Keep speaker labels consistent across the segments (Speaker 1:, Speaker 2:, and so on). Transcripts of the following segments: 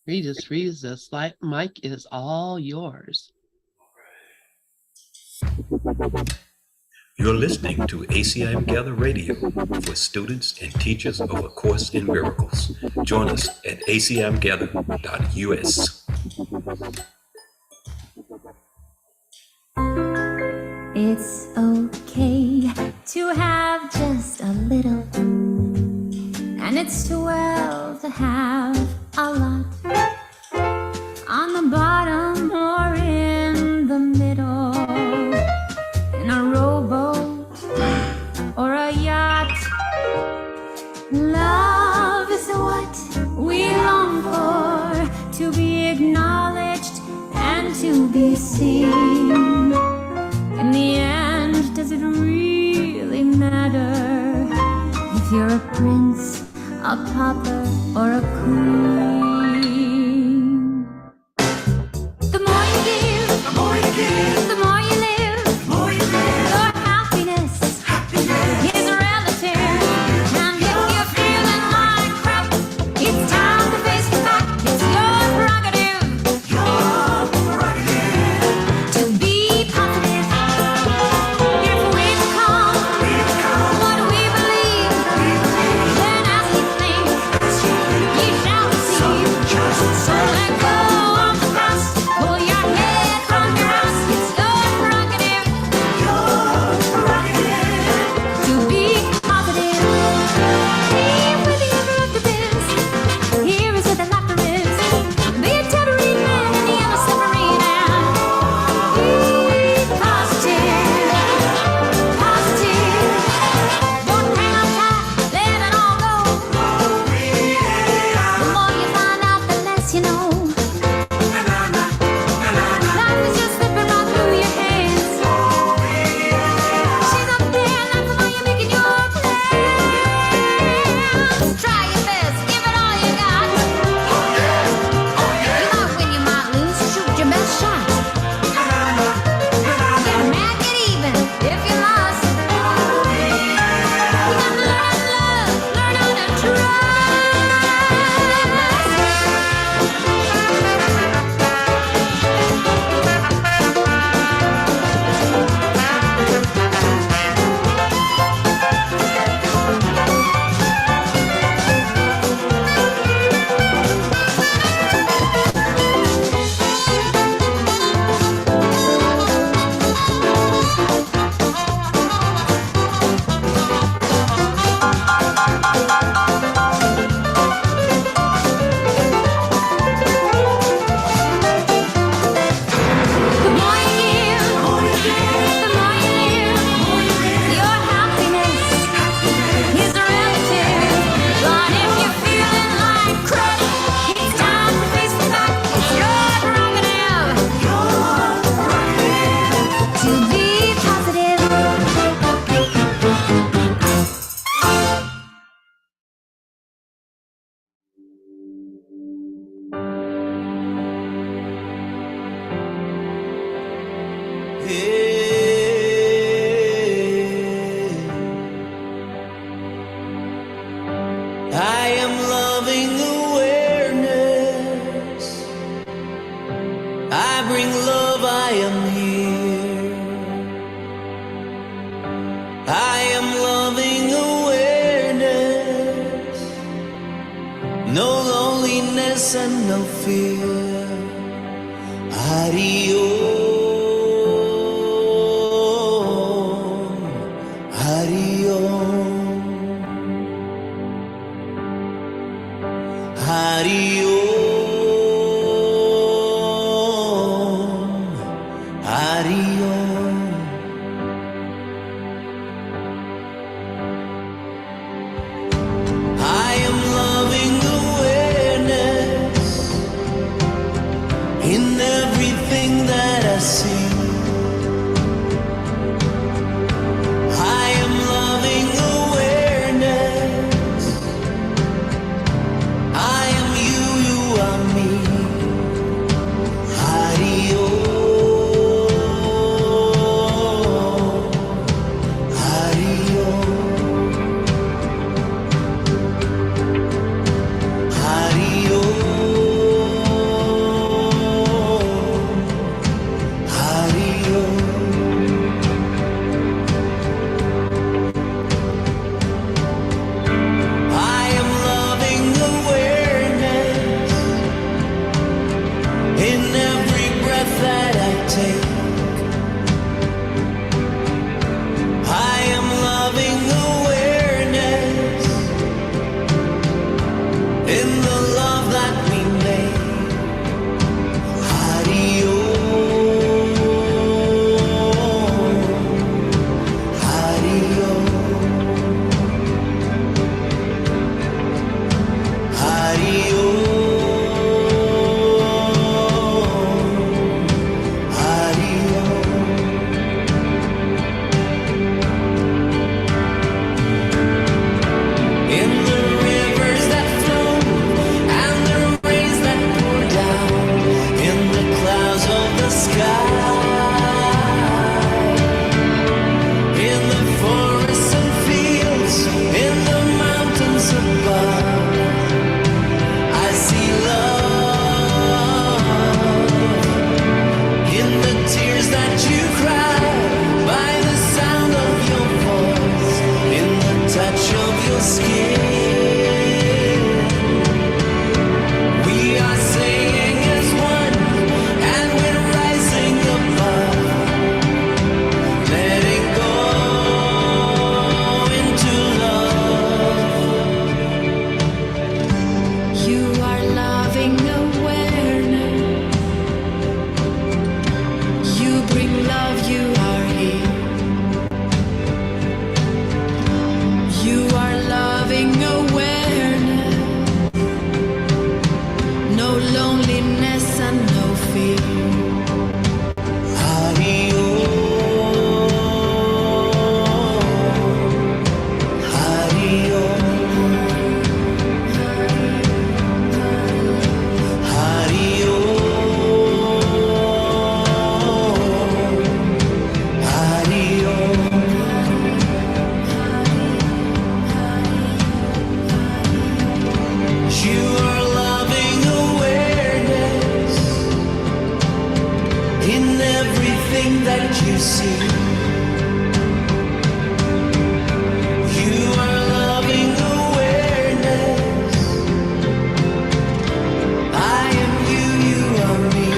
Speaker 1: Regis, the mic is all yours.
Speaker 2: You're listening to ACIM Gather Radio for students and teachers of A Course in Miracles. Join us at acimgather.us.
Speaker 3: It's okay to have just a little, and it's too well to have a lot. On the bottom or in the middle, in a rowboat or a yacht. Love is what we long for, to be acknowledged and to be seen. In the end, does it really matter if you're a prince, a pauper, or a queen? The more you give, the more you give, the more you live, the more you live. Your happiness is relative. And if you're feeling like crap, it's time to face the fact. It's your prerogative. Your prerogative. To be positive. If we've come, what we believe, then as you think, ye shall receive. So let go of the past, pull your head from your ass. It's your prerogative. To be positive. Leave with the interruptives. Here is where the laughter is. Be a tambourine man in the yellow submarine and be positive. Positive. Don't hang on tight, let it all go. The more you find out, the less you know. Life is just slipping right through your hands. She's up there laughing while you're making your plans. Try your best, give it all you got. You might win, you might lose, shoot your best shot. Get mad, get even, if you lost. You gotta learn how to love, learn how to trust. The more you give, the more you live. Your happiness is relative. But if you're feeling like crap, it's time to face the fact. It's your prerogative. To be positive.
Speaker 4: I am loving awareness. I bring love, I am here. I am loving awareness. No loneliness and no fear. Hari Om, Hari Om. Hari Om, Hari Om. I am loving awareness in everything that I everything that you see. You are loving awareness. I am you, you are me.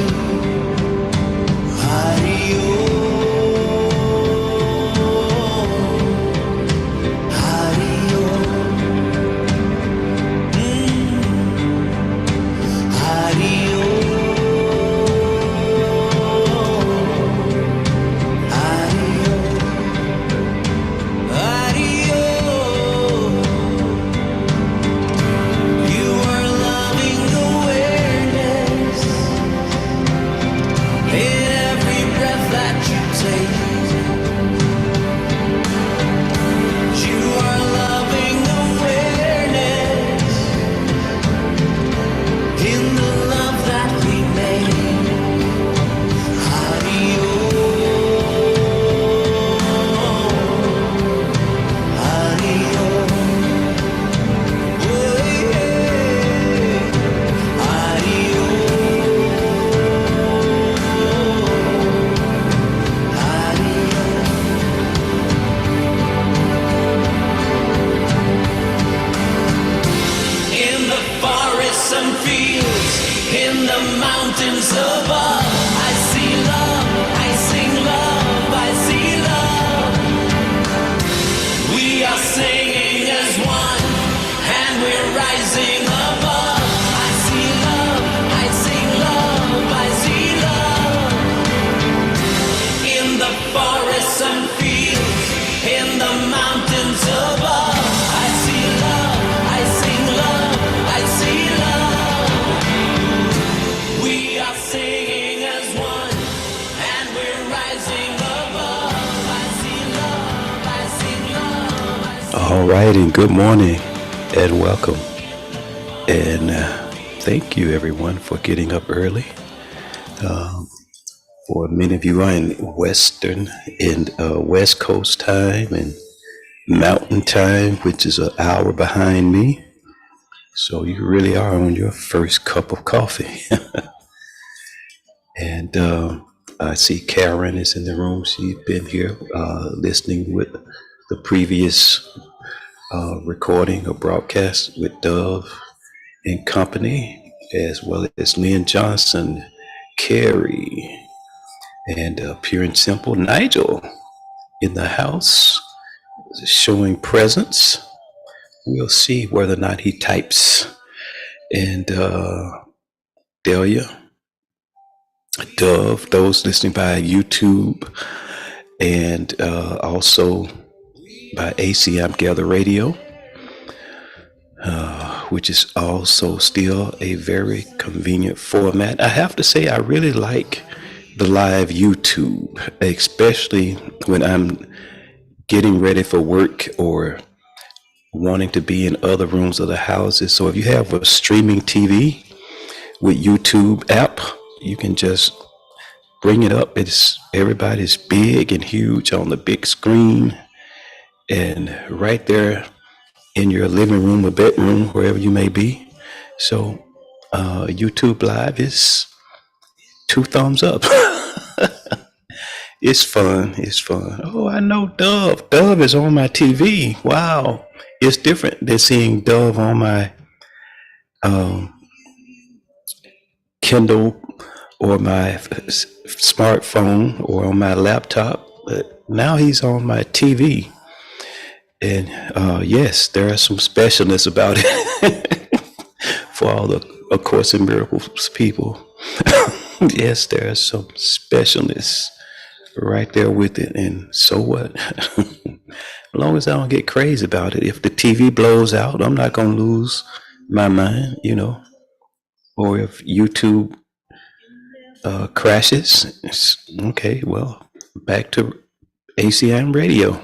Speaker 2: All right, and good morning and welcome. And thank you, everyone, for getting up early. For many of you are in West Coast time and Mountain time, which is an hour behind me. So you really are on your first cup of coffee. And I see Karen is in the room. She's been here listening with the previous recording or broadcast with Dove and company, as well as Lynn Johnson, Carrie, and Pure and Simple Nigel in the house showing presence. We'll see whether or not he types. And Delia, Dove, those listening by YouTube, and also by ACIM Gather Radio, which is also still a very convenient format. I have to say, I really like the live YouTube, especially when I'm getting ready for work or wanting to be in other rooms of the houses. So if you have a streaming TV with YouTube app, you can just bring it up. Everybody's big and huge on the big screen, and right there in your living room or bedroom, wherever you may be. So YouTube Live is 2 thumbs up. It's fun. It's fun. Oh, I know Dove. Dove is on my TV. Wow. It's different than seeing Dove on my Kindle or my smartphone or on my laptop. But now he's on my TV. And yes, there are some specialness about it for all the A Course in Miracles people. Yes, there is some specialness right there with it. And so what? As long as I don't get crazy about it. If the TV blows out, I'm not going to lose my mind, Or if YouTube crashes, okay, well, back to ACIM radio.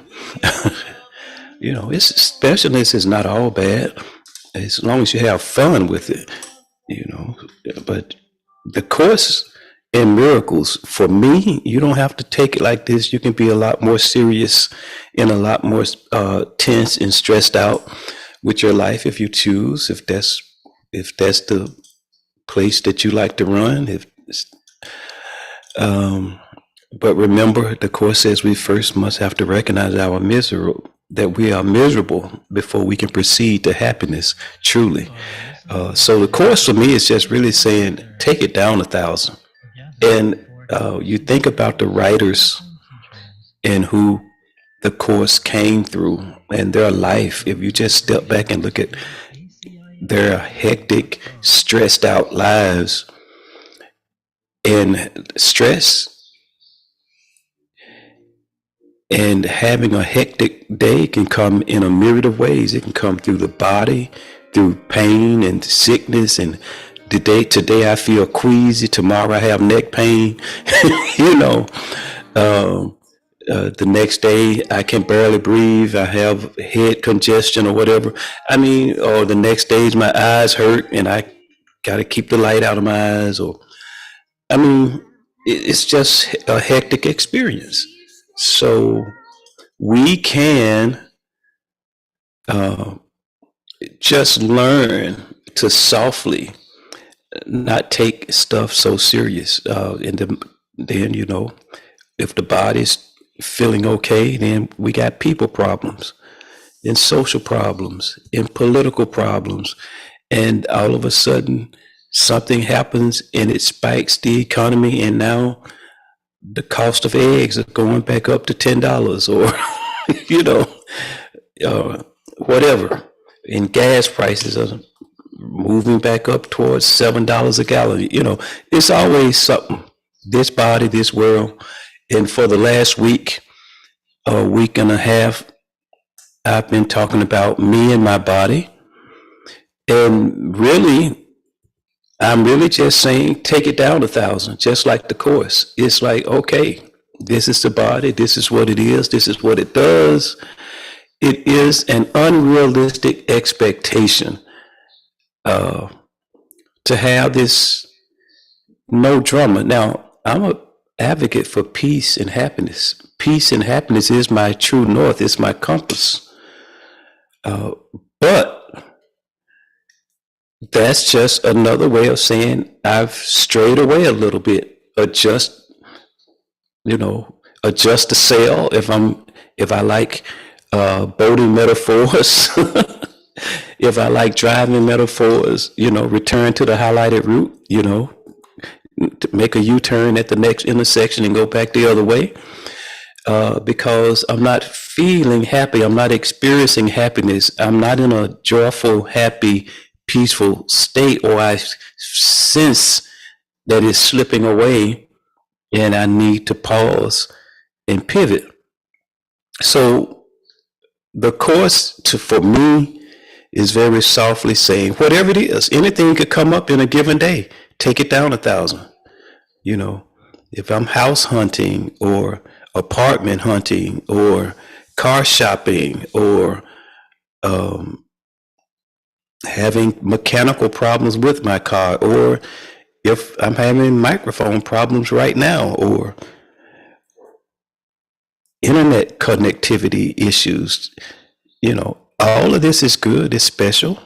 Speaker 2: Its specialness is not all bad as long as you have fun with it, But the Course in Miracles, for me, you don't have to take it like this. You can be a lot more serious and a lot more tense and stressed out with your life if you choose. If that's the place that you like to run. But remember, the Course says we first must have to recognize that we are miserable before we can proceed to happiness, truly. So the Course for me is just really saying, take it down 1,000. And you think about the writers and who the Course came through and their life. If you just step back and look at their hectic, stressed out lives, and stress and having a hectic day can come in a myriad of ways. It can come through the body, through pain and sickness, and today I feel queasy, tomorrow I have neck pain. you know the next day I can barely breathe, I have head congestion or whatever. I mean, or the next day my eyes hurt and I got to keep the light out of my eyes. Or I mean, it's just a hectic experience. So we can just learn to softly not take stuff so serious. Then, if the body's feeling okay, then we got people problems and social problems and political problems. And all of a sudden, something happens and it spikes the economy, and now the cost of eggs are going back up to $10 or, whatever. And gas prices are moving back up towards $7 a gallon. It's always something. This body, this world. And for the last week, a week and a half, I've been talking about me and my body. And really, I'm really just saying, take it down 1,000, just like the Course. It's like, okay, this is the body. This is what it is. This is what it does. It is an unrealistic expectation to have this no drama. Now, I'm a advocate for peace and happiness. Peace and happiness is my true north. It's my compass. But that's just another way of saying I've strayed away a little bit. Adjust the sail. If I like boating metaphors, if I like driving metaphors, return to the highlighted route, to make a U-turn at the next intersection and go back the other way, because I'm not feeling happy. I'm not experiencing happiness. I'm not in a joyful, happy, peaceful state, or I sense that it's slipping away and I need to pause and pivot. So the Course for me is very softly saying, whatever it is, anything could come up in a given day, take it down 1,000. If I'm house hunting or apartment hunting or car shopping or having mechanical problems with my car, or if I'm having microphone problems right now, or internet connectivity issues, all of this is good, it's special.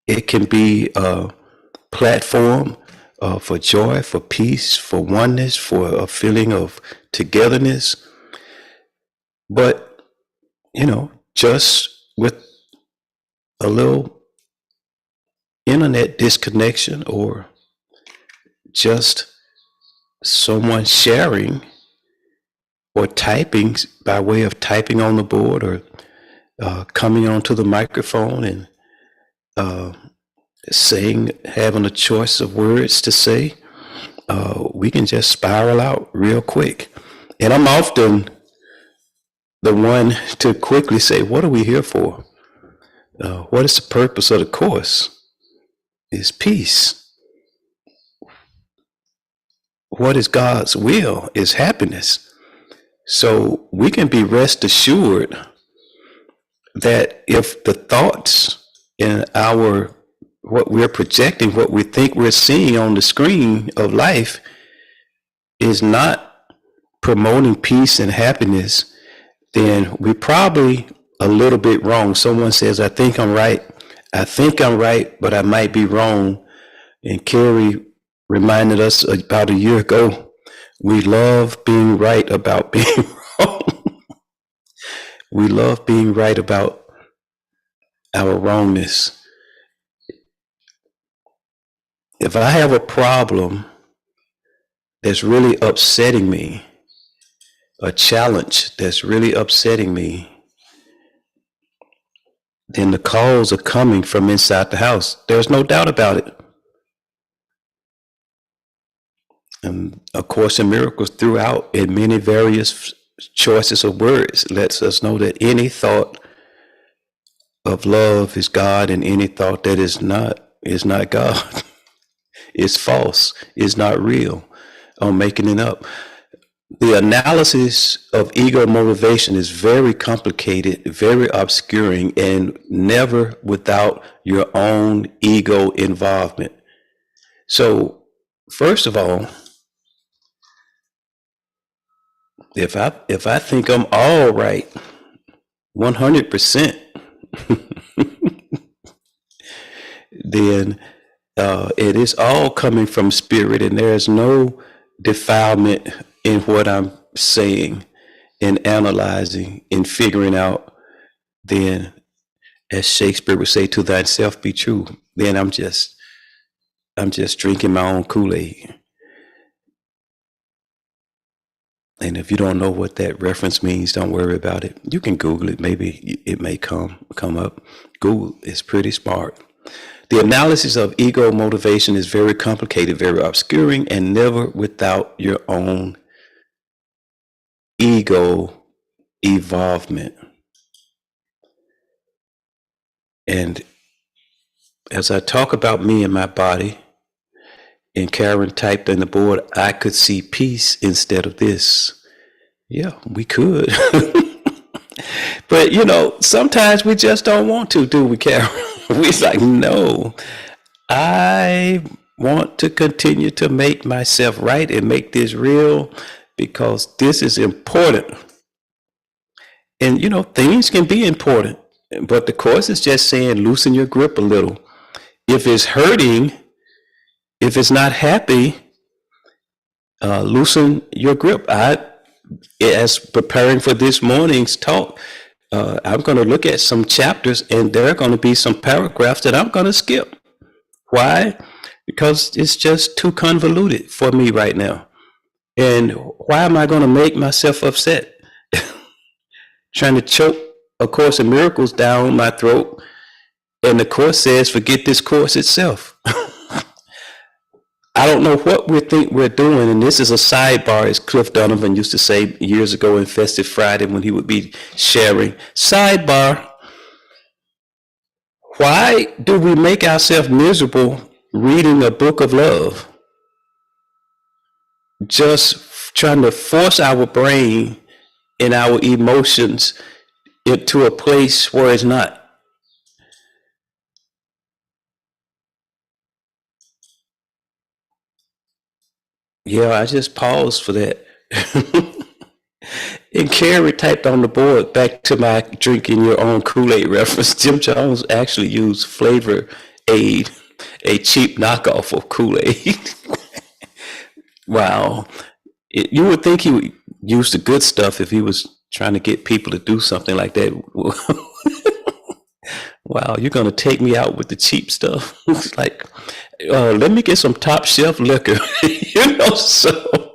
Speaker 2: It can be a platform for joy, for peace, for oneness, for a feeling of togetherness. But, just with a little internet disconnection, or just someone sharing or typing by way of typing on the board, or coming onto the microphone and having a choice of words to say, we can just spiral out real quick. And I'm often the one to quickly say, what are we here for? What is the purpose of the Course? Is peace. What is God's will? Is happiness. So we can be rest assured that if the thoughts in what we're projecting, what we think we're seeing on the screen of life is not promoting peace and happiness, then we're probably a little bit wrong. Someone says, I think I'm right, but I might be wrong. And Carrie reminded us about a year ago We love being right about being wrong. We love being right about our wrongness. If I have a problem that's really upsetting me, a challenge that's really upsetting me, then the calls are coming from inside the house. There's no doubt about it. And A Course in Miracles throughout in many various choices of words lets us know that any thought of love is God, and any thought that is not God. It's false, is not real. I'm making it up. The analysis of ego motivation is very complicated, very obscuring, and never without your own ego involvement. So, first of all, if I think I'm all right, 100%, then it is all coming from spirit, and there is no defilement in what I'm saying, in analyzing, in figuring out. Then, as Shakespeare would say, "To thyself be true." Then I'm just drinking my own Kool-Aid. And if you don't know what that reference means, don't worry about it. You can Google it. Maybe it may come up. Google is pretty smart. The analysis of ego motivation is very complicated, very obscuring, and never without your own ego involvement. And as I talk about me and my body, and Karen typed in the board, I could see peace instead of this. Yeah, we could. But, sometimes we just don't want to, do we, Karen? We're like, no, I want to continue to make myself right and make this real because this is important. And, things can be important, but the Course is just saying loosen your grip a little. If it's hurting, if it's not happy, loosen your grip. As preparing for this morning's talk, I'm going to look at some chapters, and there are going to be some paragraphs that I'm going to skip. Why? Because it's just too convoluted for me right now. And why am I going to make myself upset? Trying to choke A Course in Miracles down my throat, and the Course says, forget this Course itself. I don't know what we think we're doing, and this is a sidebar, as Cliff Donovan used to say years ago in Festive Friday when he would be sharing. Sidebar, why do we make ourselves miserable reading a book of love? Just trying to force our brain and our emotions into a place where it's not. Yeah, I just paused for that. And Carrie typed on the board, back to my drinking your own Kool-Aid reference. Jim Jones actually used Flavor Aid, a cheap knockoff of Kool-Aid. Wow. You would think he would use the good stuff if he was trying to get people to do something like that. Wow, you're going to take me out with the cheap stuff? It's like, let me get some top shelf liquor. So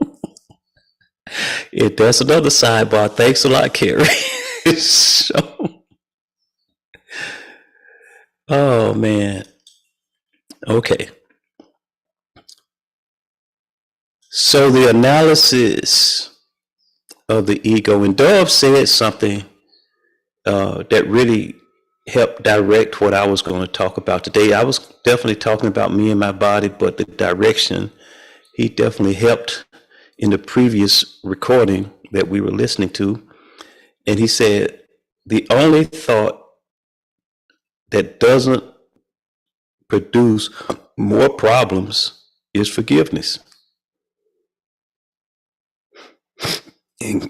Speaker 2: that's another sidebar. Thanks a lot, Carrie. So, oh man. Okay. So the analysis of the ego, and Dove said something that really helped direct what I was going to talk about today. I was definitely talking about me and my body, but the direction, he definitely helped in the previous recording that we were listening to. And he said, the only thought that doesn't produce more problems is forgiveness.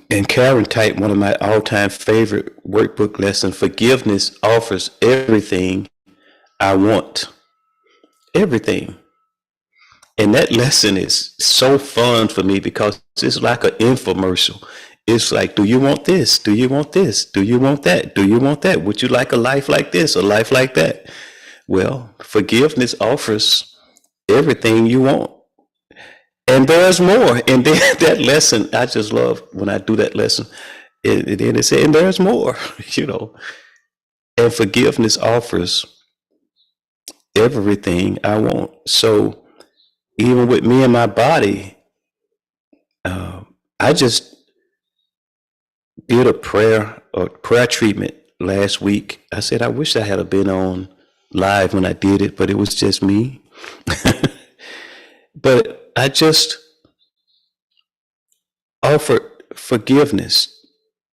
Speaker 2: And Karen typed one of my all-time favorite workbook lessons: forgiveness offers everything I want. Everything. And that lesson is so fun for me because it's like an infomercial. It's like, do you want this? Do you want this? Do you want that? Do you want that? Would you like a life like this, a life like that? Well, forgiveness offers everything you want. And there's more. And then that lesson, I just love when I do that lesson. And then it said, and there's more, you know. And forgiveness offers everything I want. So even with me and my body, I just did a prayer treatment last week. I said, I wish I had been on live when I did it, but it was just me. But I just offered forgiveness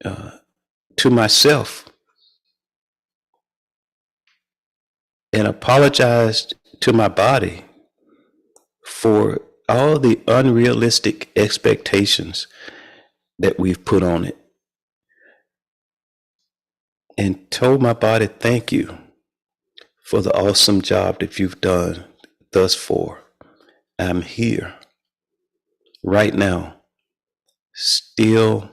Speaker 2: to myself and apologized to my body for all the unrealistic expectations that we've put on it, and told my body, thank you for the awesome job that you've done thus far. I'm here right now, still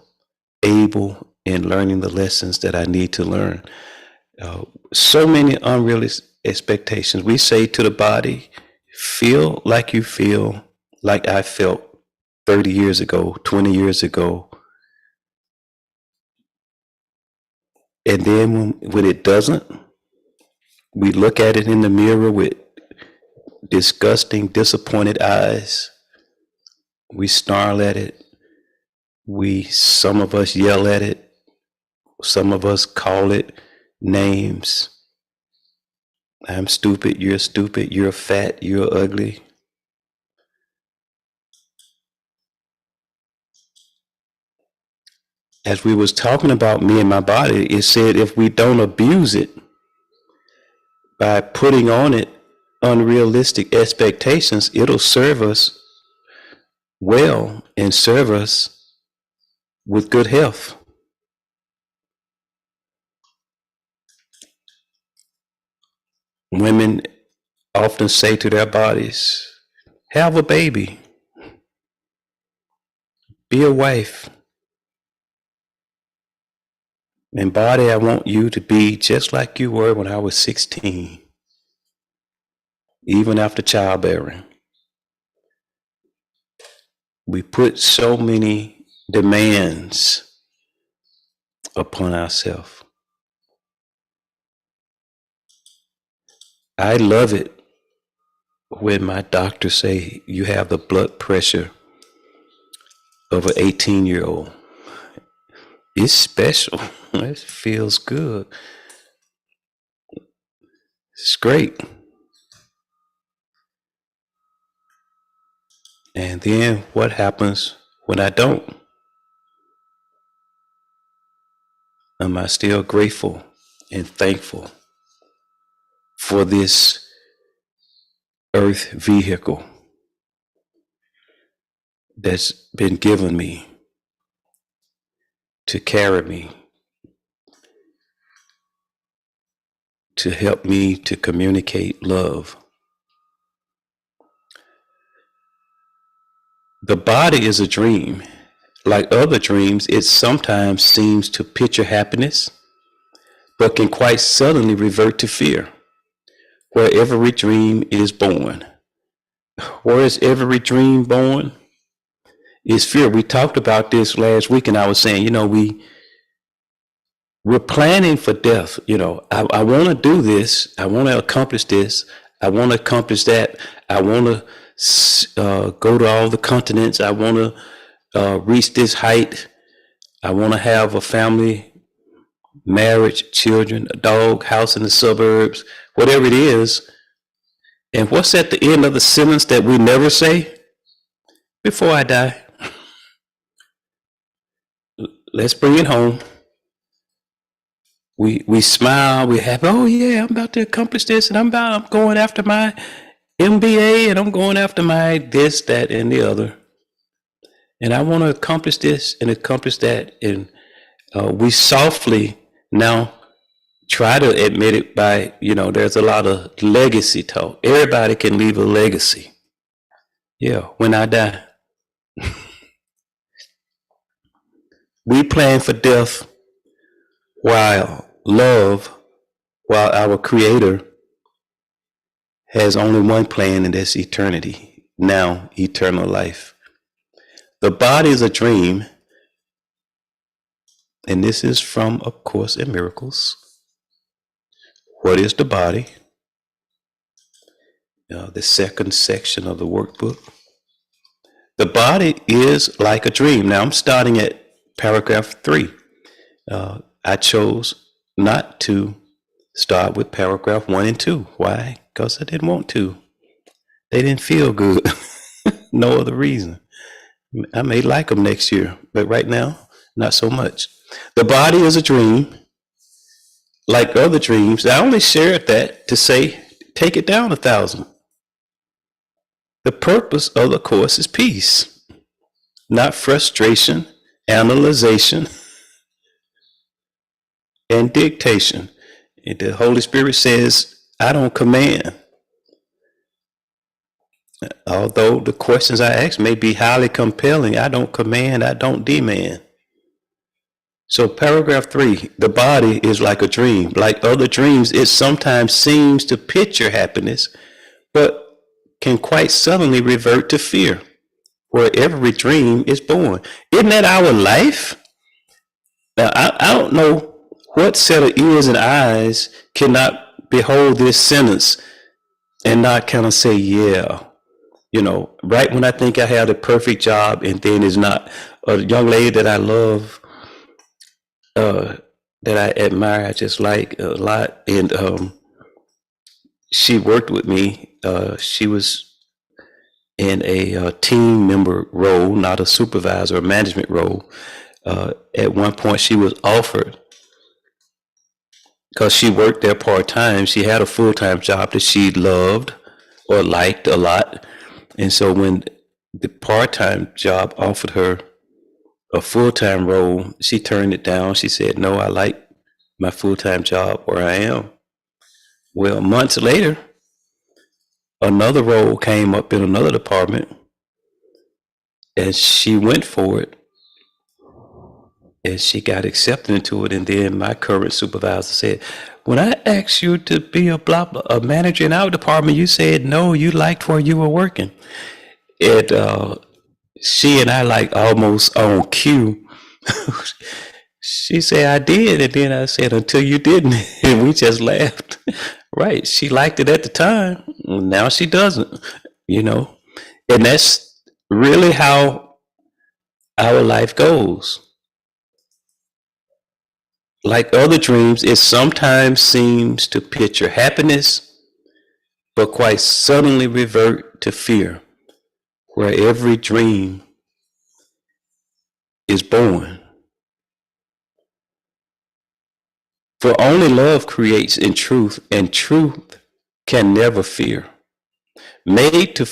Speaker 2: able and learning the lessons that I need to learn. So many unrealistic expectations. We say to the body, feel like you feel like I felt 30 years ago, 20 years ago. And then when it doesn't, we look at it in the mirror with disgusting, disappointed eyes. We snarl at it. Some of us yell at it. Some of us call it names. I'm stupid, you're fat, you're ugly. As we was talking about me and my body, it said if we don't abuse it by putting on it unrealistic expectations, it'll serve us well and serve us with good health. Women often say to their bodies, have a baby, be a wife. And body, I want you to be just like you were when I was 16, even after childbearing. We put so many demands upon ourselves. I love it when my doctors say you have the blood pressure of an 18-year-old. It's special. It feels good. It's great. And then what happens when I don't? Am I still grateful and thankful for this earth vehicle that's been given me to carry me, to help me to communicate love? The body is a dream. Like other dreams, it sometimes seems to picture happiness, but can quite suddenly revert to fear, where every dream is born. Where is every dream born? Is fear. We talked about this last week, and I was saying, we're planning for death. I want to do this. I want to accomplish this. I want to accomplish that. I want to go to all the continents. I want to reach this height. I want to have a family, marriage, children, a dog, house in the suburbs, whatever it is. And what's at the end of the sentence that we never say? Before I die. Let's bring it home. We smile, we're happy. Oh yeah, I'm about to accomplish this, and I'm going after my MBA, and I'm going after my this, that, and the other. And I want to accomplish this and accomplish that. And we softly now try to admit it by, there's a lot of legacy talk. Everybody can leave a legacy. Yeah, when I die. We plan for death while our Creator has only one plan, and that's eternity. Now, eternal life. The body is a dream, and this is from A Course in Miracles. What is the body? The second section of the workbook. The body is like a dream. Now I'm starting at paragraph 3. I chose not to start with paragraph 1 and 2. Why? Because I didn't want to. They didn't feel good. No other reason. I may like them next year, but right now, not so much. The body is a dream, like other dreams. I only shared that to say, take it down 1,000. The purpose of the Course is peace, not frustration, analyzation, and dictation. And the Holy Spirit says, I don't command. Although the questions I ask may be highly compelling, I don't command, I don't demand. So paragraph 3, the body is like a dream. Like other dreams, it sometimes seems to picture happiness, but can quite suddenly revert to fear, where every dream is born. Isn't that our life? Now, I don't know what set of ears and eyes cannot behold this sentence and not kind of say, yeah, right when I think I have the perfect job, and then it's not. A young lady that I love, that I admire, I just like a lot, and she worked with me. She was in a team member role, not a supervisor or management role. At one point, she was offered, because she worked there part-time. She had a full-time job that she loved or liked a lot. And so when the part-time job offered her a full-time role, she turned it down. She said, no, I like my full-time job where I am. Well, months later, another role came up in another department, and she went for it, and she got accepted into it. And then my current supervisor said, when I asked you to be a manager in our department, you said no, you liked where you were working. She and I, like almost on cue, she said, I did. And then I said, until you didn't. And we just laughed. Right. She liked it at the time. Now she doesn't, And that's really how our life goes. Like other dreams, it sometimes seems to picture happiness, but quite suddenly revert to fear, where every dream is born. For only love creates in truth, and truth can never fear. Made to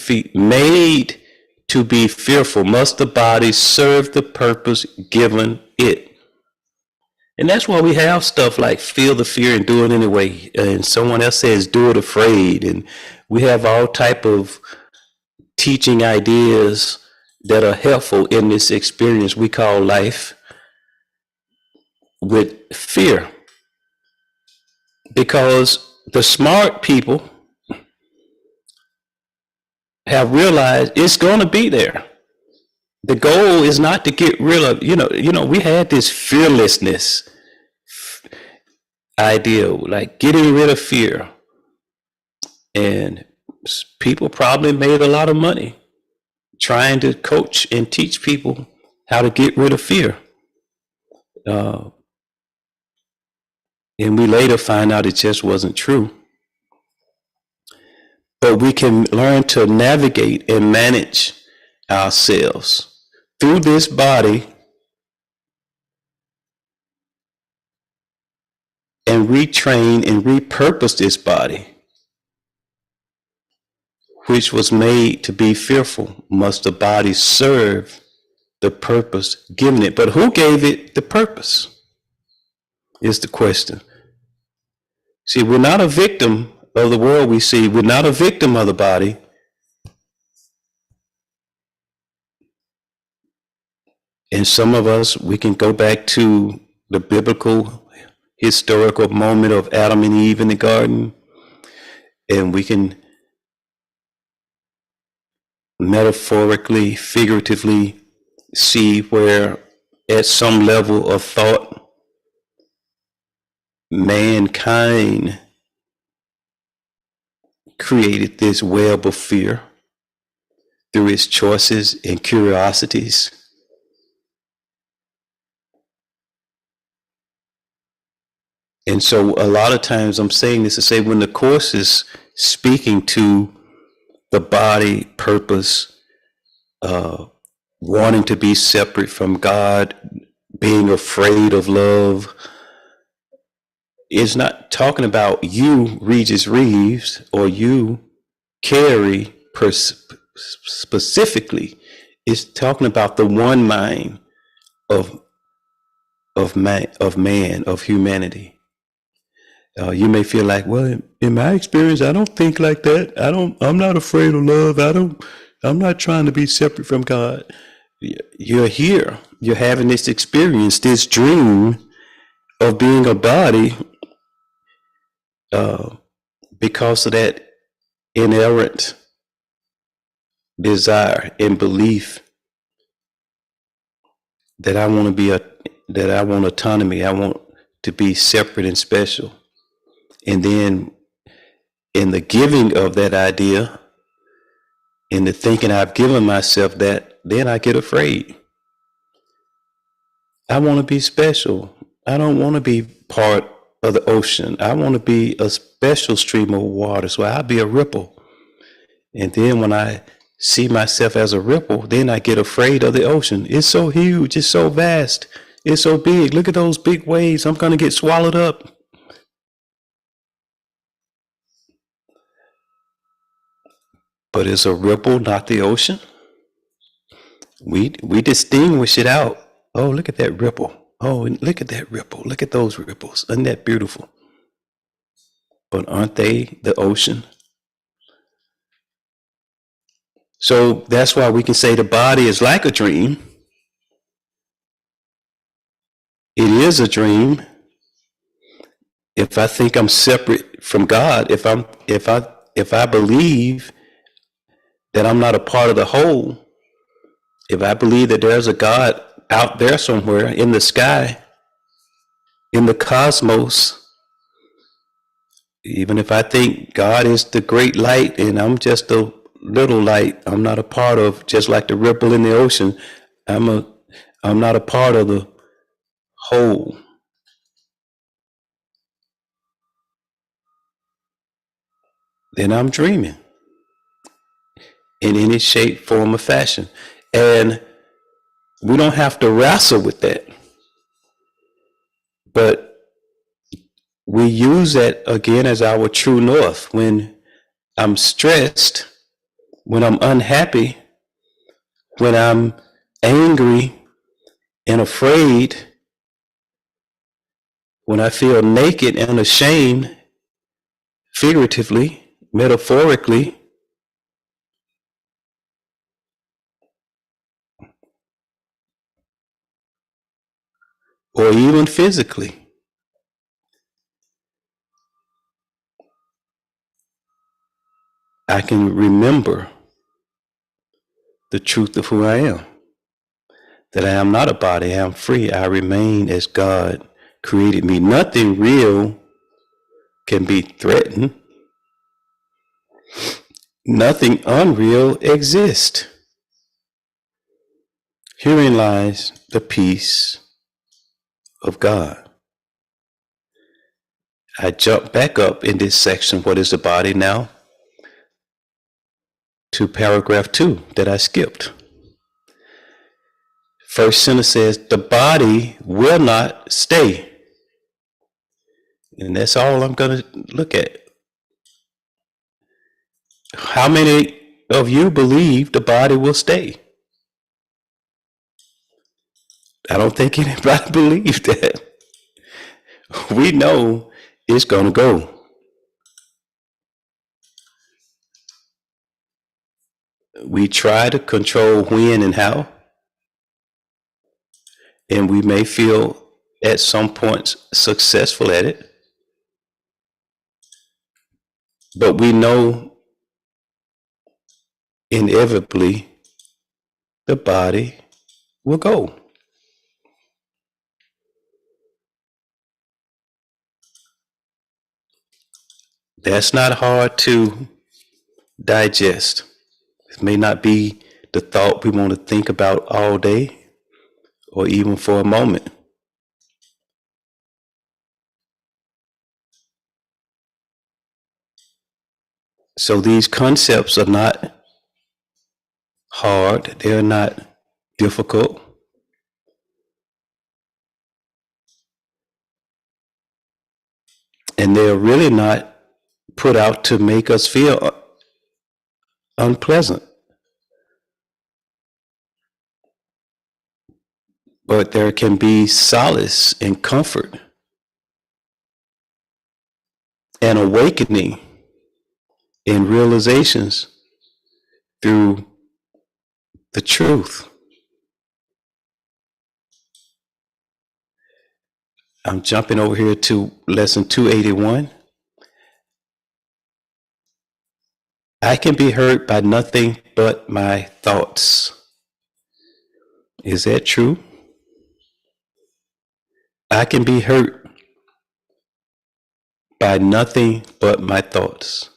Speaker 2: be fearful, must the body serve the purpose given it. And that's why we have stuff like feel the fear and do it anyway. And someone else says do it afraid. And we have all type of teaching ideas that are helpful in this experience we call life with fear. Because the smart people have realized it's going to be there. The goal is not to get rid of, we had this fearlessness idea, like getting rid of fear. And people probably made a lot of money trying to coach and teach people how to get rid of fear. And we later find out it just wasn't true. But we can learn to navigate and manage ourselves through this body and retrain and repurpose this body, which was made to be fearful. Must the body serve the purpose given it? But who gave it the purpose is the question. See, we're not a victim of the world we see. We're not a victim of the body. And some of us, we can go back to the biblical historical moment of Adam and Eve in the garden, and we can metaphorically, figuratively see where at some level of thought, mankind created this web of fear through its choices and curiosities. And so a lot of times I'm saying this to say when the Course is speaking to the body, purpose, wanting to be separate from God, being afraid of love, it's not talking about you, Regis Reeves, or you, Carrie, specifically. It's talking about the one mind of man, of humanity. You may feel like, well, in my experience, I don't think like that. I'm not afraid of love. I'm not trying to be separate from God. You're here. You're having this experience, this dream of being a body, because of that inerrant desire and belief that I want autonomy. I want to be separate and special. And then in the giving of that idea, in the thinking I've given myself that, then I get afraid. I want to be special. I don't want to be part of the ocean. I want to be a special stream of water, so I'll be a ripple. And then when I see myself as a ripple, then I get afraid of the ocean. It's so huge. It's so vast. It's so big. Look at those big waves. I'm going to get swallowed up. But it's a ripple, not the ocean. We distinguish it out. Oh, look at that ripple. Oh, look at that ripple. Look at those ripples. Isn't that beautiful? But aren't they the ocean? So that's why we can say the body is like a dream. It is a dream. If I think I'm separate from God, if I believe that I'm not a part of the whole, if I believe that there's a God out there somewhere in the sky, in the cosmos, even if I think God is the great light and I'm just a little light, I'm not a part of, just like the ripple in the ocean, I'm not a part of the whole. Then I'm dreaming in any shape, form, or fashion. And we don't have to wrestle with that. But we use that again as our true north. When I'm stressed, when I'm unhappy, when I'm angry and afraid, when I feel naked and ashamed, figuratively, metaphorically, or even physically, I can remember the truth of who I am. That I am not a body, I am free. I remain as God created me. Nothing real can be threatened. Nothing unreal exists. Herein lies the peace of God. I jump back up in this section, what is the body now, to paragraph 2 that I skipped. First sentence says, the body will not stay. And that's all I'm going to look at. How many of you believe the body will stay? I don't think anybody believes that. We know it's going to go. We try to control when and how. and we may feel at some points successful at it, but we know inevitably the body will go. That's not hard to digest. It may not be the thought we want to think about all day or even for a moment. So these concepts are not hard, they're not difficult. And they're really not put out to make us feel unpleasant. But there can be solace and comfort and awakening and realizations through the truth. I'm jumping over here to lesson 281. I can be hurt by nothing but my thoughts. Is that true? I can be hurt by nothing but my thoughts.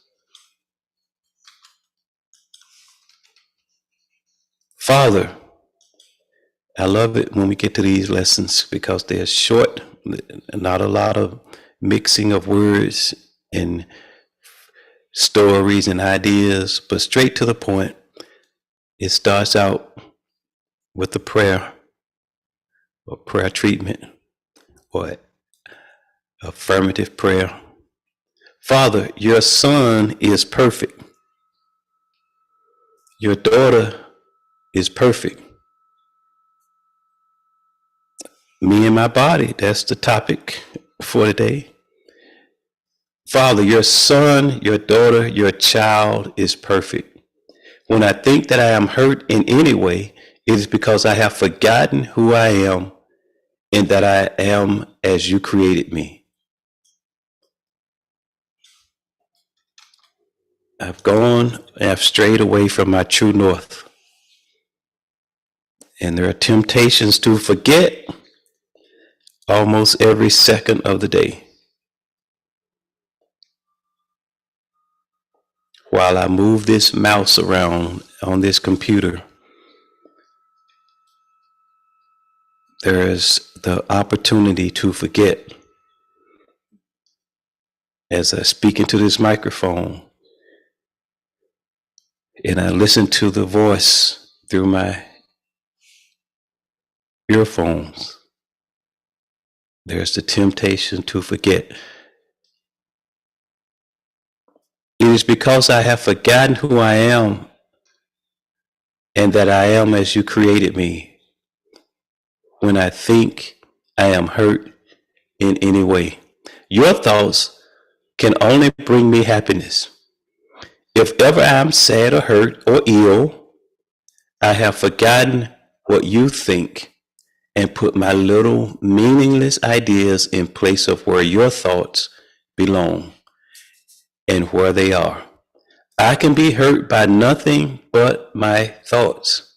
Speaker 2: Father, I love it when we get to these lessons because they're short, not a lot of mixing of words and stories and ideas, but straight to the point. It starts out with a prayer or prayer treatment or affirmative prayer. Father, your son is perfect. Your daughter is perfect. Me and my body, that's the topic for today. Father, your son, your daughter, your child is perfect. When I think that I am hurt in any way, it is because I have forgotten who I am and that I am as you created me. I've gone and I've strayed away from my true north. And there are temptations to forget almost every second of the day. While I move this mouse around on this computer, there is the opportunity to forget. As I speak into this microphone and I listen to the voice through my earphones, there's the temptation to forget. It is because I have forgotten who I am and that I am as you created me when I think I am hurt in any way. Your thoughts can only bring me happiness. If ever I am sad or hurt or ill, I have forgotten what you think and put my little meaningless ideas in place of where your thoughts belong and where they are. I can be hurt by nothing but my thoughts.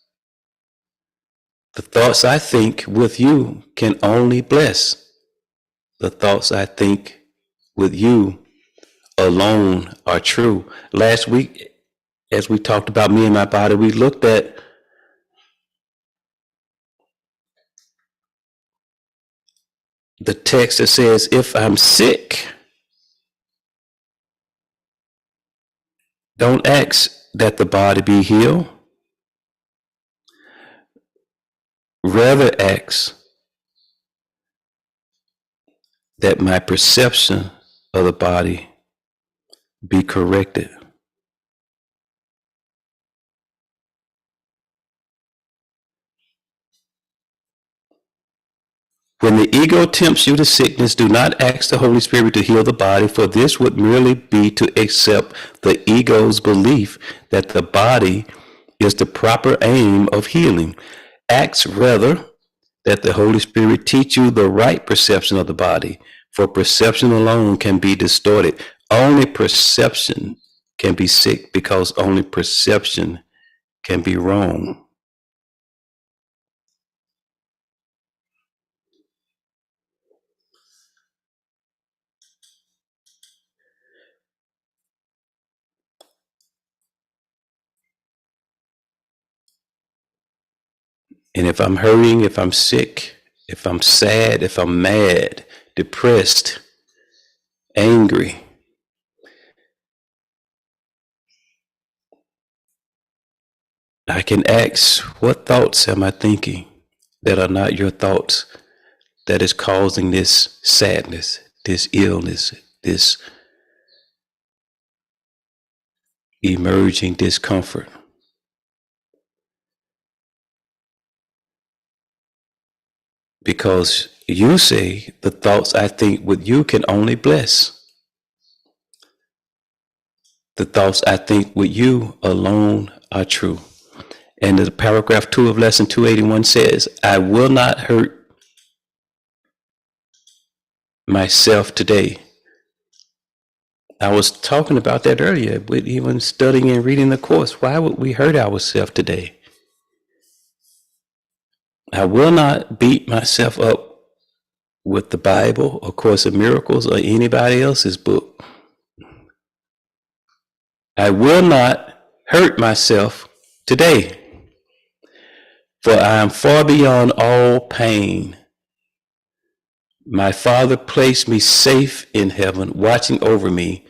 Speaker 2: The thoughts I think with you can only bless. The thoughts I think with you alone are true. Last week, as we talked about me and my body, we looked at the text that says, if I'm sick, don't ask that the body be healed. Rather ask that my perception of the body be corrected. When the ego tempts you to sickness, do not ask the Holy Spirit to heal the body, for this would merely be to accept the ego's belief that the body is the proper aim of healing. Ask rather that the Holy Spirit teach you the right perception of the body, for perception alone can be distorted. Only perception can be sick because only perception can be wrong. And if I'm hurting, if I'm sick, if I'm sad, if I'm mad, depressed, angry, I can ask, what thoughts am I thinking that are not your thoughts that is causing this sadness, this illness, this emerging discomfort? Because you say the thoughts I think with you can only bless. The thoughts I think with you alone are true. And the paragraph 2 of lesson 281 says, I will not hurt myself today. I was talking about that earlier, but even studying and reading the course, why would we hurt ourselves today? I will not beat myself up with the Bible, or Course of Miracles, or anybody else's book. I will not hurt myself today, for I am far beyond all pain. My Father placed me safe in heaven, watching over me,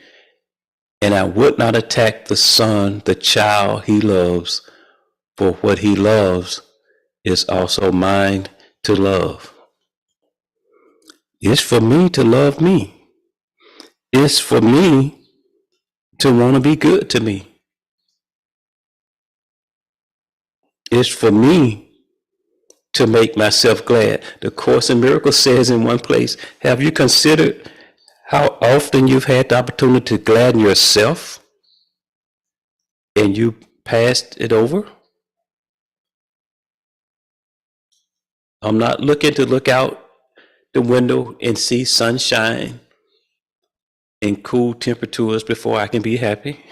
Speaker 2: and I would not attack the son, the child he loves, for what he loves is also mine to love. It's for me to love me. It's for me to want to be good to me. It's for me to make myself glad. The Course in Miracles says in one place, have you considered how often you've had the opportunity to gladden yourself and you passed it over? I'm not looking to look out the window and see sunshine and cool temperatures before I can be happy.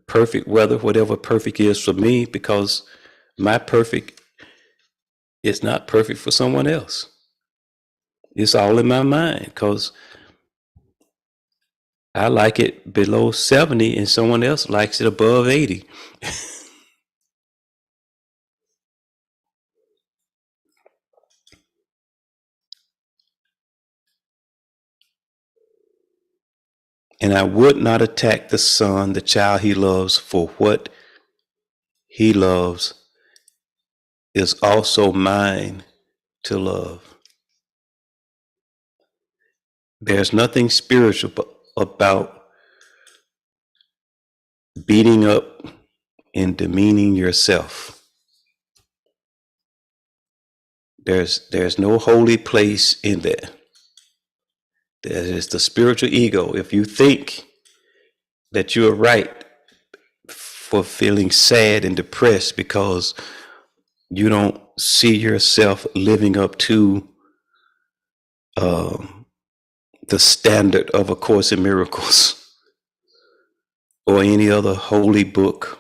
Speaker 2: Perfect weather, whatever perfect is for me, because my perfect is not perfect for someone else. It's all in my mind, because I like it below 70 and someone else likes it above 80. And I would not attack the son, the child he loves, for what he loves is also mine to love. There's nothing spiritual about beating up and demeaning yourself. There's no holy place in that. That is the spiritual ego. If you think that you're right for feeling sad and depressed because you don't see yourself living up to the standard of A Course in Miracles or any other holy book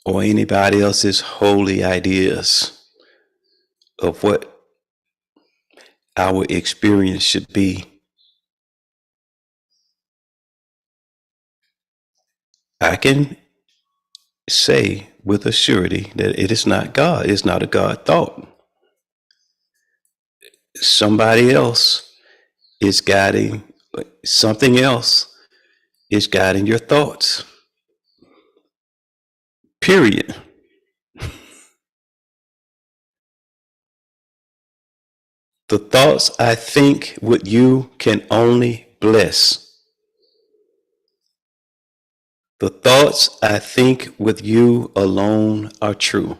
Speaker 2: or anybody else's holy ideas of what our experience should be, I can say with a surety that it is not God. It's not a God thought. Somebody else is guiding, something else is guiding your thoughts. Period. The thoughts I think with you can only bless. The thoughts I think with you alone are true.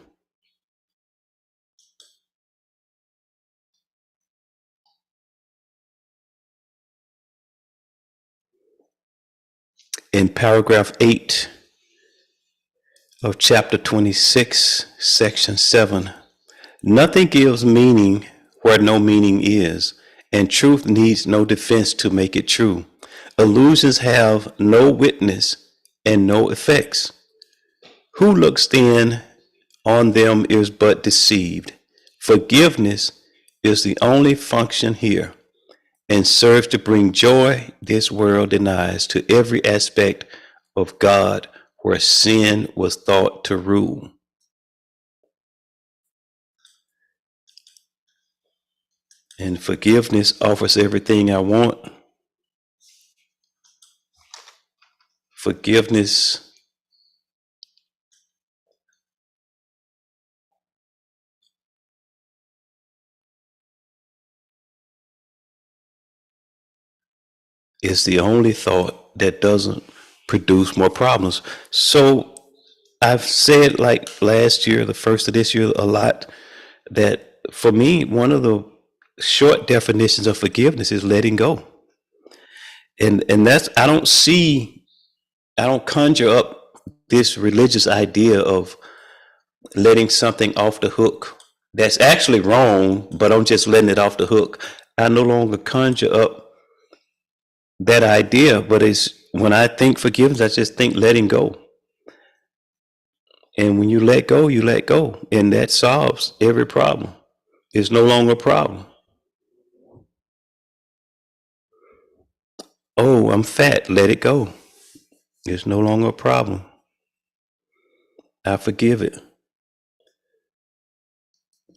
Speaker 2: In paragraph 8 of chapter 26, section 7. Nothing gives meaning where no meaning is, and truth needs no defense to make it true. Illusions have no witness and no effects. Who looks then on them is but deceived. Forgiveness is the only function here and serves to bring joy this world denies to every aspect of God where sin was thought to rule. And forgiveness offers everything I want. Forgiveness is the only thought that doesn't produce more problems. So I've said, like last year, the first of this year, a lot, that for me, one of the short definitions of forgiveness is letting go. And that's, I don't conjure up this religious idea of letting something off the hook that's actually wrong, but I'm just letting it off the hook. I no longer conjure up that idea, but it's, when I think forgiveness, I just think letting go. And when you let go, you let go, and that solves every problem. It's no longer a problem. Oh, I'm fat, let it go. It's no longer a problem. I forgive it.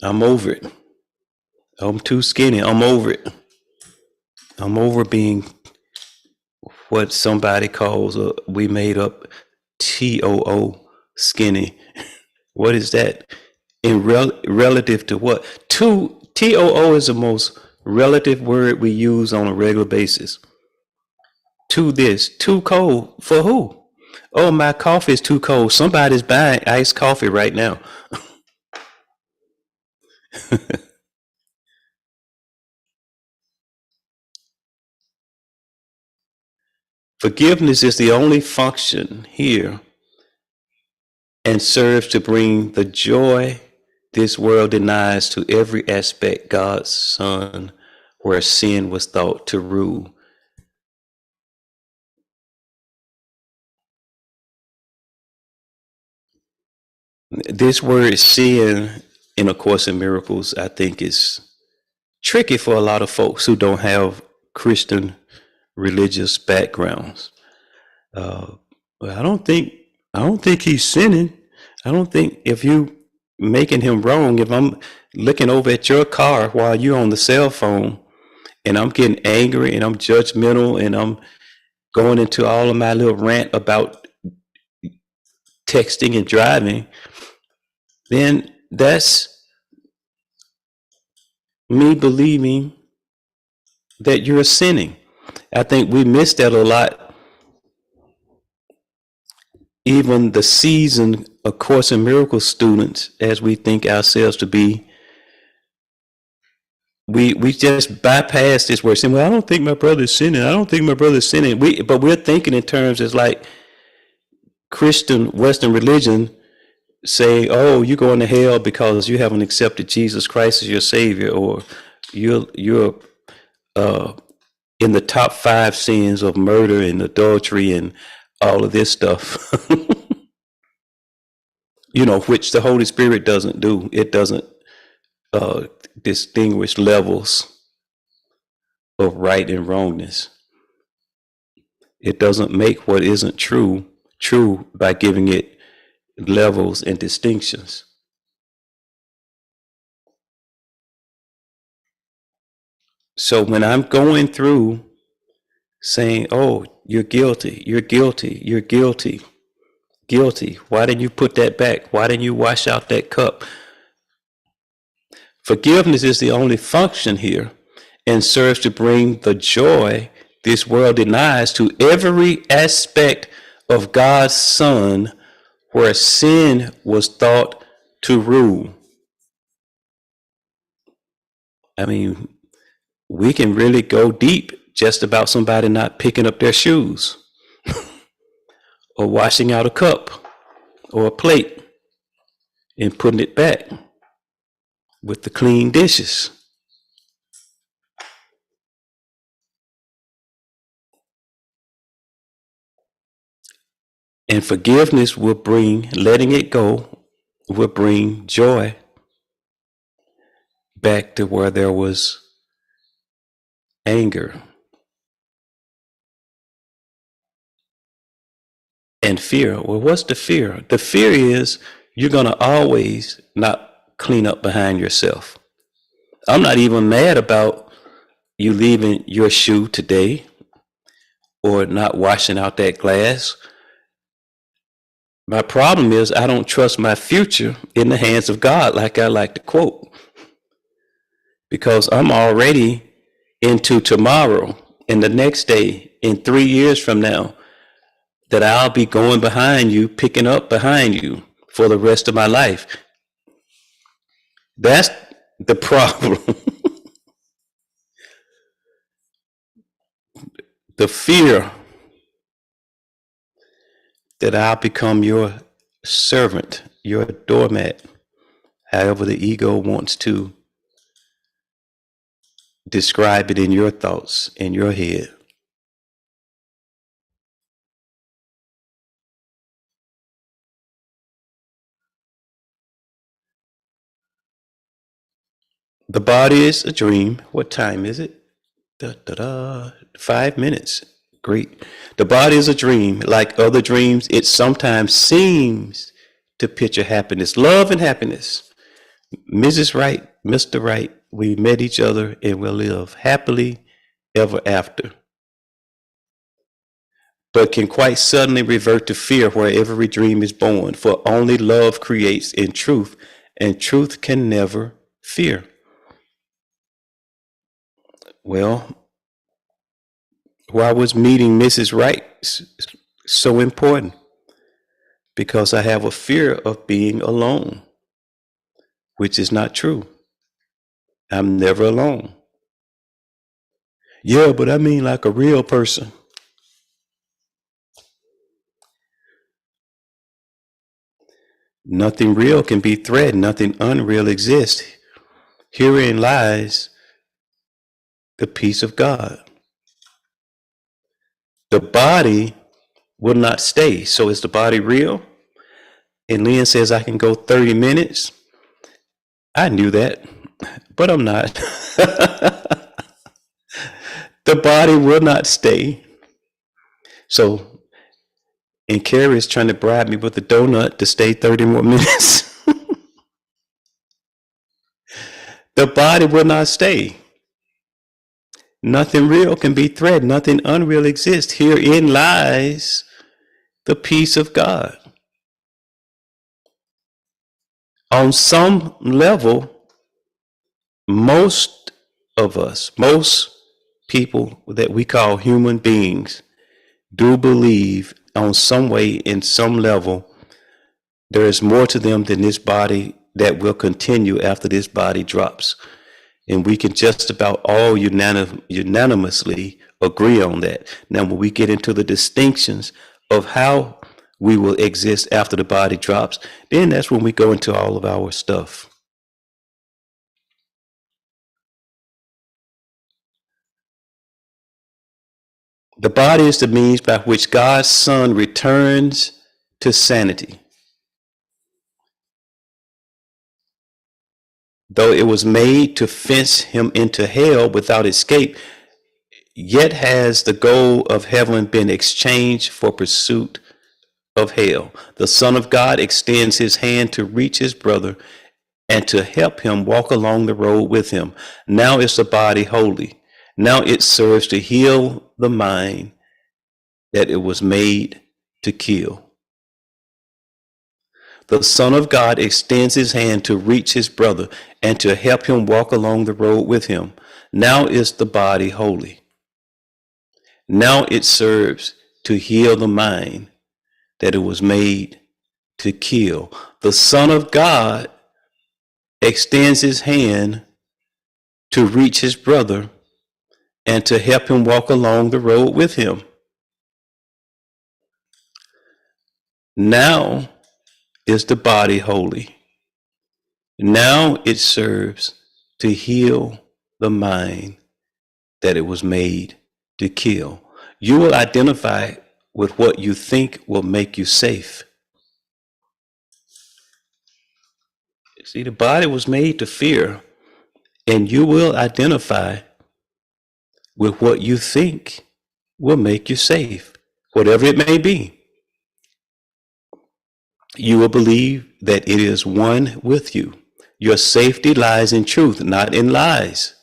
Speaker 2: I'm over it. I'm too skinny. I'm over it. I'm over being what somebody calls we made up TOO, skinny. What is that? In relative to what? TOO is the most relative word we use on a regular basis. To this, too cold for who? Oh, my coffee is too cold. Somebody's buying iced coffee right now. Forgiveness is the only function here and serves to bring the joy this world denies to every aspect God's Son, where sin was thought to rule. This word sin in A Course in Miracles, I think, is tricky for a lot of folks who don't have Christian religious backgrounds. Well, I don't think he's sinning. I don't think if you making him wrong, if I'm looking over at your car while you're on the cell phone and I'm getting angry and I'm judgmental and I'm going into all of my little rant about texting and driving, then that's me believing that you're sinning. I think we miss that a lot. Even the seasoned A Course in Miracles students, as we think ourselves to be, we just bypass this word saying, well, I don't think my brother is sinning. I don't think my brother is sinning. But we're thinking in terms as like Christian Western religion say, oh, you're going to hell because you haven't accepted Jesus Christ as your Savior, or you're in the top 5 sins of murder and adultery and all of this stuff. Which the Holy Spirit doesn't do. It doesn't distinguish levels of right and wrongness. It doesn't make what isn't true by giving it levels and distinctions. So when I'm going through saying, oh, you're guilty, you're guilty, you're guilty, guilty. Why didn't you put that back? Why didn't you wash out that cup? Forgiveness is the only function here and serves to bring the joy this world denies to every aspect of God's Son, where sin was thought to rule. I mean, we can really go deep just about somebody not picking up their shoes or washing out a cup or a plate and putting it back with the clean dishes. And forgiveness will bring, letting it go will bring joy back to where there was anger and fear. Well, what's the fear? The fear is you're going to always not clean up behind yourself. I'm not even mad about you leaving your shoe today or not washing out that glass. My problem is I don't trust my future in the hands of God, like I like to quote, because I'm already into tomorrow and the next day, in 3 years from now, that I'll be going behind you, picking up behind you for the rest of my life. That's the problem. The fear that I'll become your servant, your doormat, however the ego wants to describe it in your thoughts, in your head. The body is a dream. What time is it? 5 minutes. Great. The body is a dream. Like other dreams, it sometimes seems to picture happiness, love and happiness. Mrs. Wright, Mr. Wright, we met each other and will live happily ever after. But can quite suddenly revert to fear where every dream is born, for only love creates in truth, and truth can never fear. Well, why was meeting Mrs. Wright so important? Because I have a fear of being alone, which is not true. I'm never alone. Yeah, but I mean like a real person. Nothing real can be threatened. Nothing unreal exists. Herein lies the peace of God. The body will not stay. So is the body real? And Lynn says I can go 30 minutes. I knew that, but I'm not. The body will not stay. So, and Carrie is trying to bribe me with a donut to stay 30 more minutes. The body will not stay. Nothing real can be threatened. Nothing unreal exists. Herein lies the peace of God. On some level, most of us, most people that we call human beings, do believe on some way, in some level, there is more to them than this body that will continue after this body drops. And we can just about all unanimously agree on that. Now, when we get into the distinctions of how we will exist after the body drops, then that's when we go into all of our stuff. The body is the means by which God's Son returns to sanity. Though it was made to fence him into hell without escape, yet has the goal of heaven been exchanged for pursuit of hell. The Son of God extends his hand to reach his brother and to help him walk along the road with him. Now is the body holy. Now it serves to heal the mind that it was made to kill. The Son of God extends his hand to reach his brother and to help him walk along the road with him. Now is the body holy. Now it serves to heal the mind that it was made to kill. The Son of God extends his hand to reach his brother and to help him walk along the road with him. Now is the body holy. Now it serves to heal the mind that it was made to kill. You will identify with what you think will make you safe. See, the body was made to fear, and you will identify with what you think will make you safe, whatever it may be. You will believe that it is one with you. Your safety lies in truth, not in lies.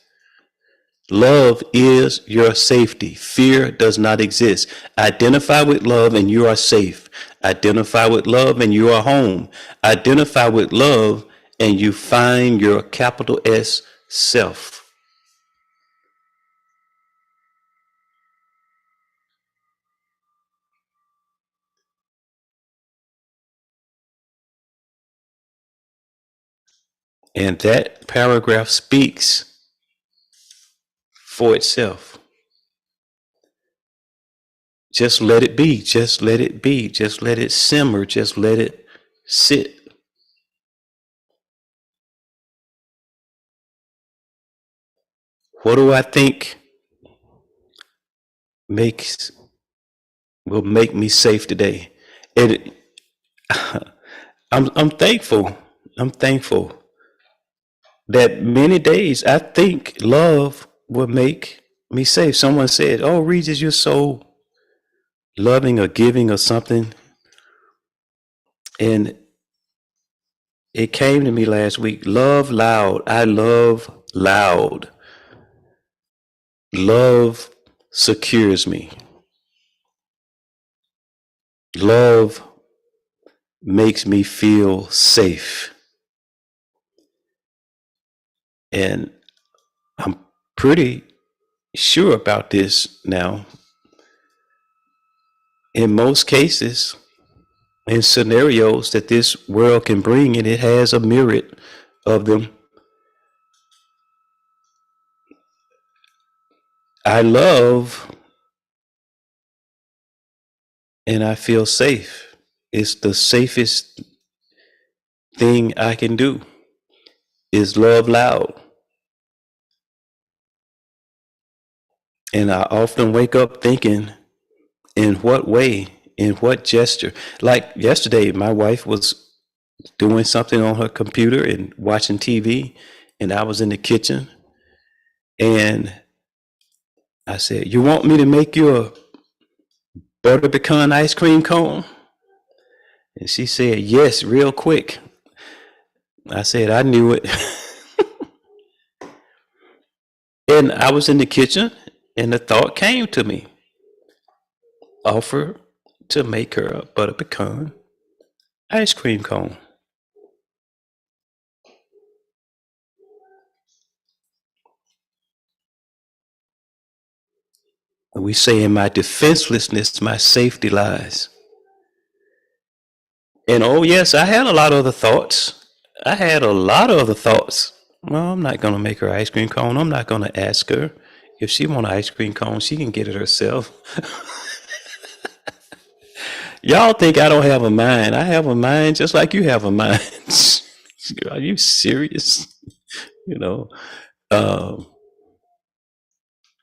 Speaker 2: Love is your safety. Fear does not exist. Identify with love and you are safe. Identify with love and you are home. Identify with love and you find your capital S self. And that paragraph speaks for itself. Just let it be. Just let it be. Just let it simmer. Just let it sit. What do I think makes will make me safe today? And I'm thankful. I'm thankful that many days I think love will make me safe. Someone said, "Oh, Regis, you're so loving or giving or something," and it came to me last week. Love loud. I love loud. Love secures me. Love makes me feel safe. And I'm pretty sure about this now. In most cases, in scenarios that this world can bring, and it has a myriad of them, I love and I feel safe. It's the safest thing I can do is love loud. And I often wake up thinking, in what way, in what gesture? Like yesterday, my wife was doing something on her computer and watching TV, and I was in the kitchen, and I said, "You want me to make you a butter pecan ice cream cone?" And she said, "Yes, real quick." I said, "I knew it." And I was in the kitchen, and the thought came to me, offer to make her a butter pecan ice cream cone. We say, in my defenselessness, my safety lies. And oh, yes, I had a lot of other thoughts. I had a lot of other thoughts. Well, I'm not going to make her ice cream cone. I'm not going to ask her. If she want an ice cream cone, she can get it herself. Y'all think I don't have a mind. I have a mind just like you have a mind. Are you serious? You know, um,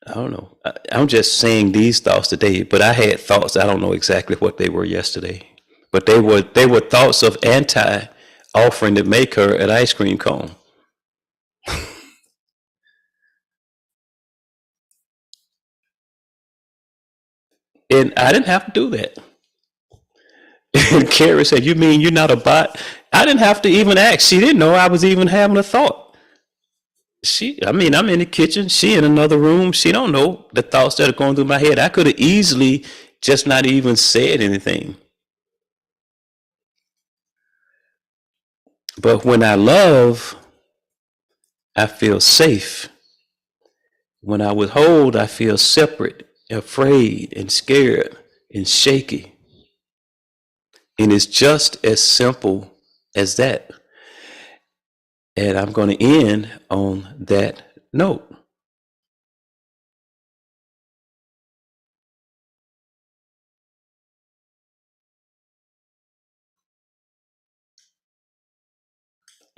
Speaker 2: I don't know. I'm just saying these thoughts today, but I had thoughts. I don't know exactly what they were yesterday, but they were thoughts of anti offering to make her an ice cream cone. And I didn't have to do that. And Carrie said, "You mean you're not a bot?" I didn't have to even ask. She didn't know I was even having a thought. I mean, I'm in the kitchen. She in another room. She don't know the thoughts that are going through my head. I could have easily just not even said anything. But when I love, I feel safe. When I withhold, I feel separate, afraid, and scared, and shaky. And it's just as simple as that. And I'm going to end on that note.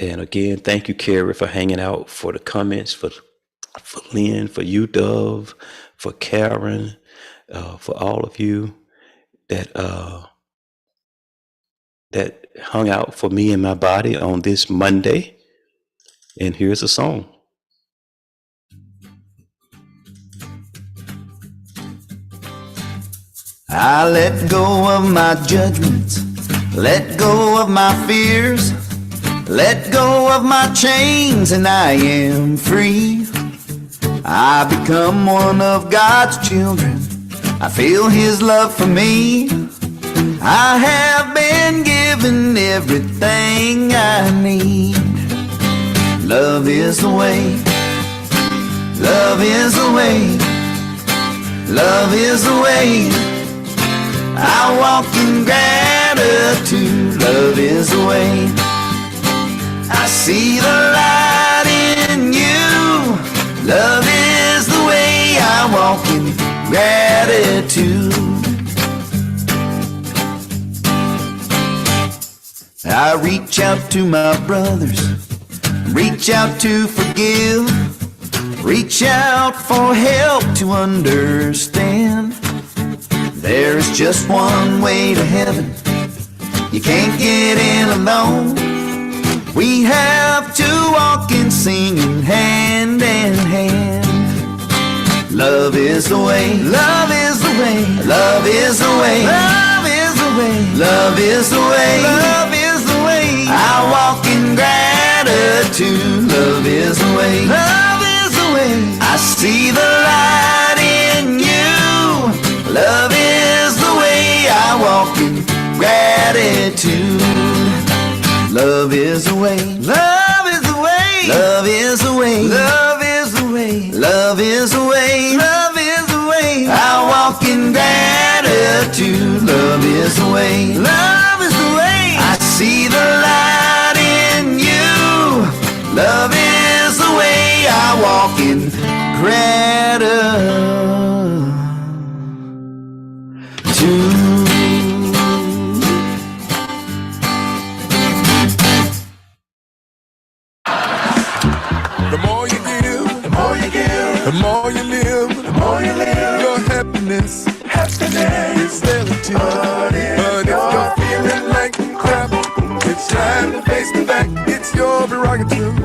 Speaker 2: And again, thank you, Carrie, for hanging out, for the comments, for Lynn, for you, Dove, for Karen, for all of you that that hung out for me and my body on this Monday. And here's a song.
Speaker 4: I let go of my judgments, let go of my fears, let go of my chains, and I am free. I become one of God's children. I feel His love for me. I have been given everything I need. Love is the way. Love is the way. Love is the way. I walk in gratitude. Love is the way. I see the light in you. Love is the way. I walk in gratitude. I reach out to my brothers, reach out to forgive, reach out for help to understand. There's just one way to heaven, you can't get in alone. We have to walk in singing hand in hand. Love is the way, love is the way, love is the way, love is the way, love is the way, love is the way. I walk in gratitude. Love is the way, love is the way. I see the light in you. Love is the way. I walk in gratitude. Love is the way, love is the way, love is the way, love is the way, love is the way, love is the way. I walk in gratitude. Love is the way, love is the way. I see the light in you. Love is the way. I walk in gratitude.
Speaker 5: The more you give, the more you give, the more you live, the more you live. Your happiness is relative. But if you're feeling like crap, it's time to face the fact it's your prerogative.